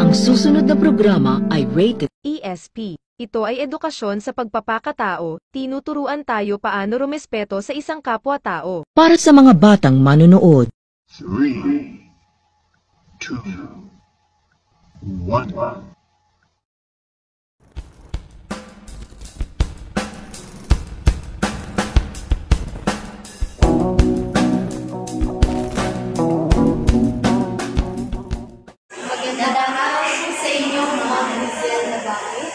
Ang susunod na programa ay rated ESP. Ito ay edukasyon sa pagpapakatao, tinuturuan tayo paano rumespeto sa isang kapwa-tao. para sa mga batang manonood. 3, 2, 1. Magandang araw po sa inyo mga Brazil na bakit?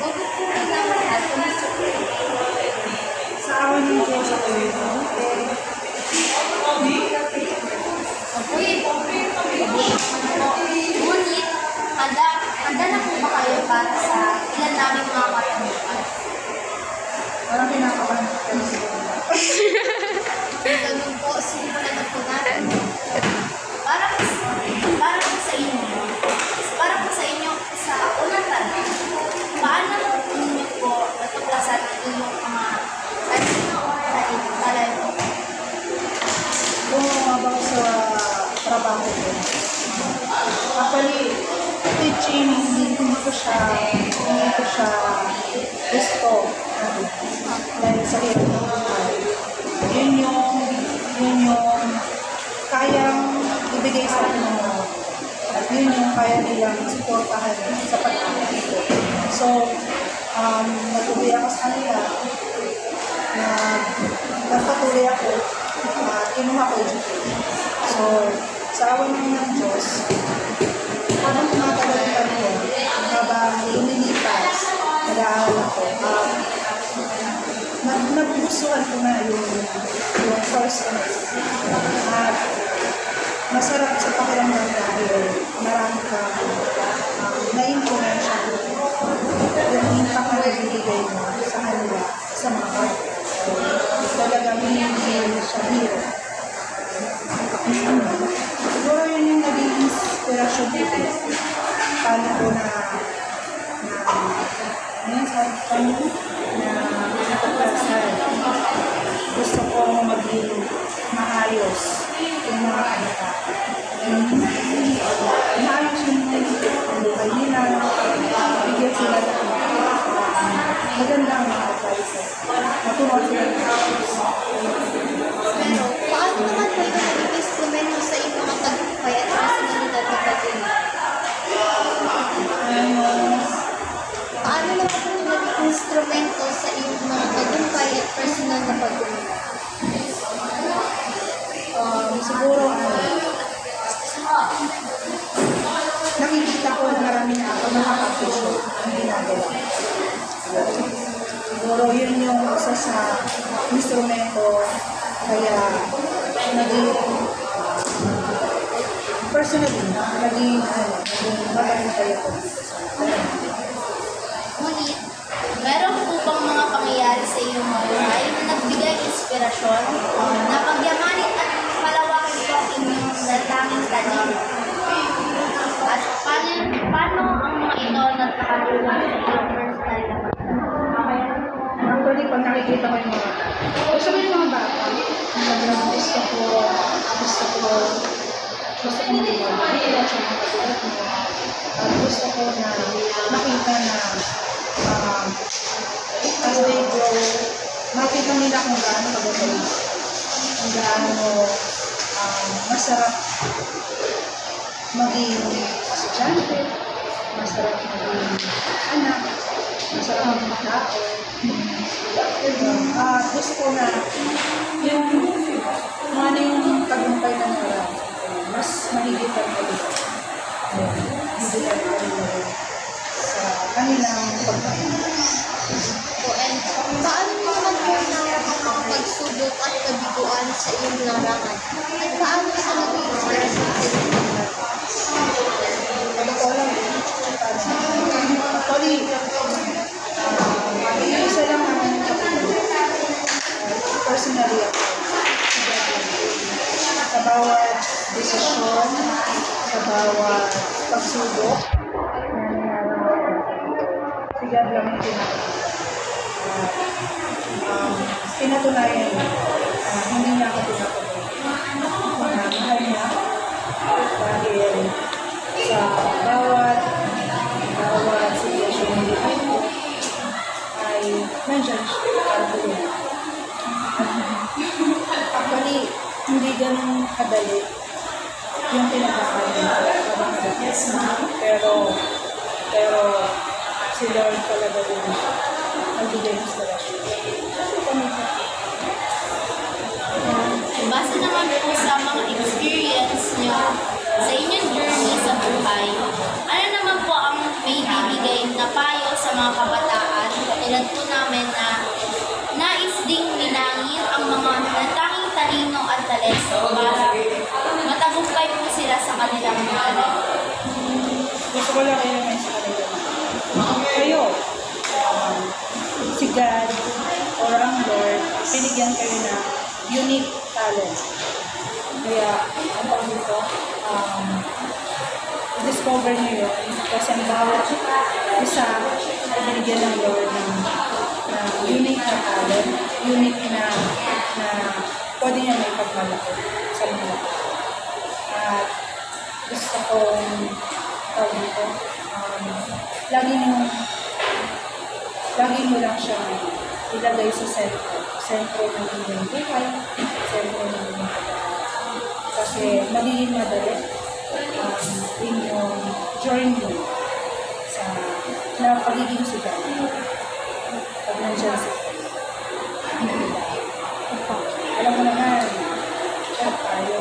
Bago po na lahat, kumusta po? Sa awa ng Diyos ako rin. Ngunit, handa na po ba kayo para sa ilan naming mga katanungan? Parang kinakabahan ko kayo. Ganun po, simulan na po natin. Para po sa inyo, sa unang tanong, paano ninyo po natuklasan ang inyong mga talento? Kung mabang sa trabaho ko. Actually, teaching, hindi ko siya gusto. Dahil sa hirap ng buhay. Yun yung kayang ibigay sa akin ng mga. At yun yung kaya nilang supportahan sa pag-aaral ko. So, nag-uwi ako sa kanila na nagpatuloy ako kinuha ko education. So, sa awan ng Diyos, habang tumatagal ang panahon, habang lumilipas, nag-aaral ako, nagustuhan ko na yung first semester. At masarap sa pakiramdam dahil marami kang na-influensya yung impact na nagbibigay mo sa kanila, sa mga art. Talagang hindi siya hero. Siguro yun yung naging inspirasyon ko. Paano ko na nakaprasan. Gusto ko maging maayos yung mga kanila. Maayos yung buhay nila, bigyan sila ng magandang mga advices. Matuwa sila ng Pero, paano naman po ito naging instrumento sa inyong mga tagumpay at kasinunod na pagdating? Paano naman po ito naging instrumento sa iyong mga tagumpay at personal na pagdating? Siguro, nakikita ko na marami na ako nakaka-appreciate ang ginagawa. Siguro yun yung isa sa instrumento kaya naging personally, naging matagumpay ako. Ngunit, meron po bang mga pangyayari sa iyong buhay na nagbigay inspirasyon na pagyamanin at palawakin po ang inyong datangin talento? At paano ang mga ito nagkakatulong sa iyong personal na pagdating? Actually, pag nakikita ko yung mga gusto ko yung mga bata, gusto ko motivation ng katulad mo. Gusto ko na makita na as they grow, makita nila kung gaano kagagaling, kung gaano masarap maging estudyante, masarap maging anak, masarap maging tao. Gusto ko na yung ano yung tagumpay ng mga mas mahigitan ko dito. Mahigitan ko dito sa kanilang pagkakas. And paano naman po naman ang pagsubok at kabiguan sa iyong larangan? At paano ito naging inspirasyon sa iyong pagdating? Totoo lang, actually, isa lang naman yung personally ako. Sa bawat desisyon, sa bawat pagsubok na nangyari, sigad lang yung pinatunayan hindi niya ako pinatuloy. Mahal niya dahil ganun kadali yung pinagkakalit habang pero si Lord talaga din nagbigay ng inspirasyon. Base naman po sa mga experience nyo sa inyong journey sa buhay, ano naman po ang may bibigay na payo sa mga kabataan katulad po namin na nais ding linangin ang mga natanging talino at talento para matagumpay po sila sa kanilang buhay. Gusto ko lang i-remind sa kanila kayo, si God or ang Lord, binigyan kayo na unique talent. Kaya, ang tawag dito, discover niyo yun. Kasi ang bawat isa, binigyan ng Lord ng unique na talent, unique na pwede niya may pagmalaki sa mga. At gusto kong tawag dito, lagi mo lang siya ilagay sa sentro ng inyong buhay, sentro ng inyong pagkakas. Kasi magiging madali inyong journey sa pagiging sigat. Pag nandiyan sa alam mo naman, siya tayo.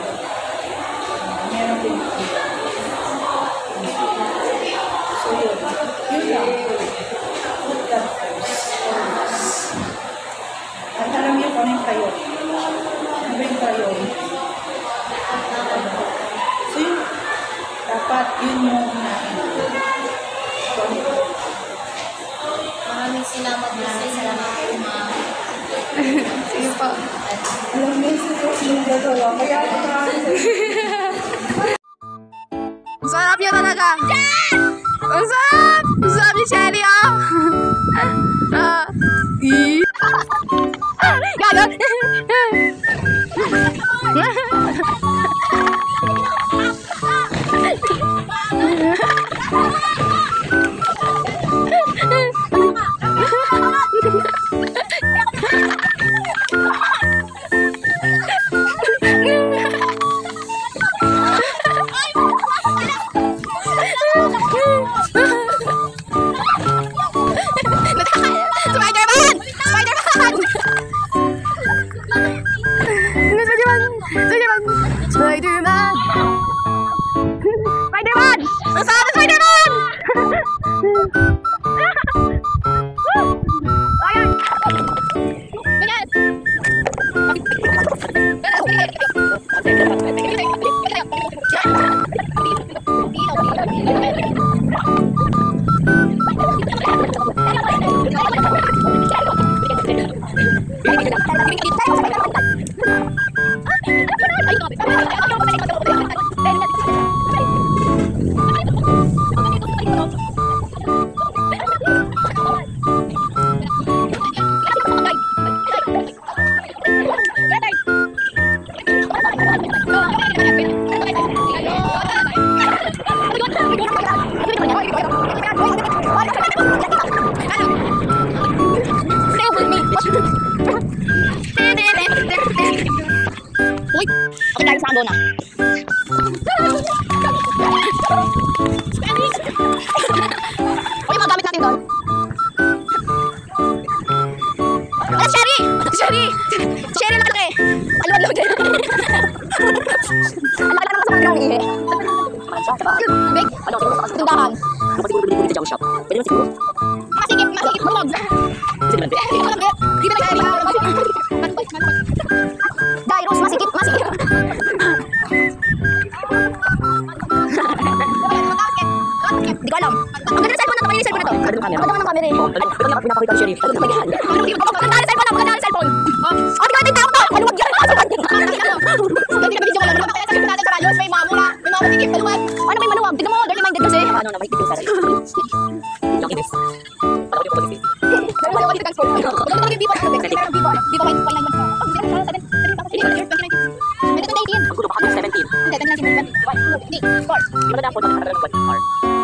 Meron din ito. So yun lang. Put God first. At alam niyo kung ano yung priority. Ano ba yung priority? So yun, dapat yun yung unahin. Maraming salamat po sa salamat po ma'am. Sige po. Alam niyo yung gagawa. Kaya Sarap niya talaga. Ang sarap! Ang sarap ni Sherry, oh! Ganon! Spider-Man! Spider-Man! Spider-Man! Spider-Man! Spider-Man! Ang sarap ng Spider-Man! Ayan! Ganyan! Uy, okay tayo sa Angona. Uy, mga gamit natin doon. Ah, Sherry! Sherry! Sherry na kalaki! Aluwad-luwad din. Ang laki lang sa mga ihi. Big? Tindahan. Masikip, masikip, bulog. Di ba nagkakita? Dairos, masikip, masikip. Di ko alam. Ang ganda ng cellphone na to, kanina yung cellphone na to. Ganda ng camera. Ganda ng camera eh. Pinapakita ko Sherry. Ganda ng cellphone na, maganda ng cellphone. Oh, di ko natin tao to. Ano wag yan? Hindi na video ko lang. Kaya sa cellphone natin sa rayos, may mamura. May mga masikip, maluwag. Ano may maluwag? Tignan mo, dirty minded kasi. Ano na, mahigpit yung sarili. Yung inis. Paano ko yung positive? Pero wala ko dito transport. Wala ko yung bibo. Meron bibo. Bibo kayo 2.9 months. Ang gulo pa kami 17. Hindi, 2019. Hindi, of course. Di ba na po, pagkakaroon ng 1 hour?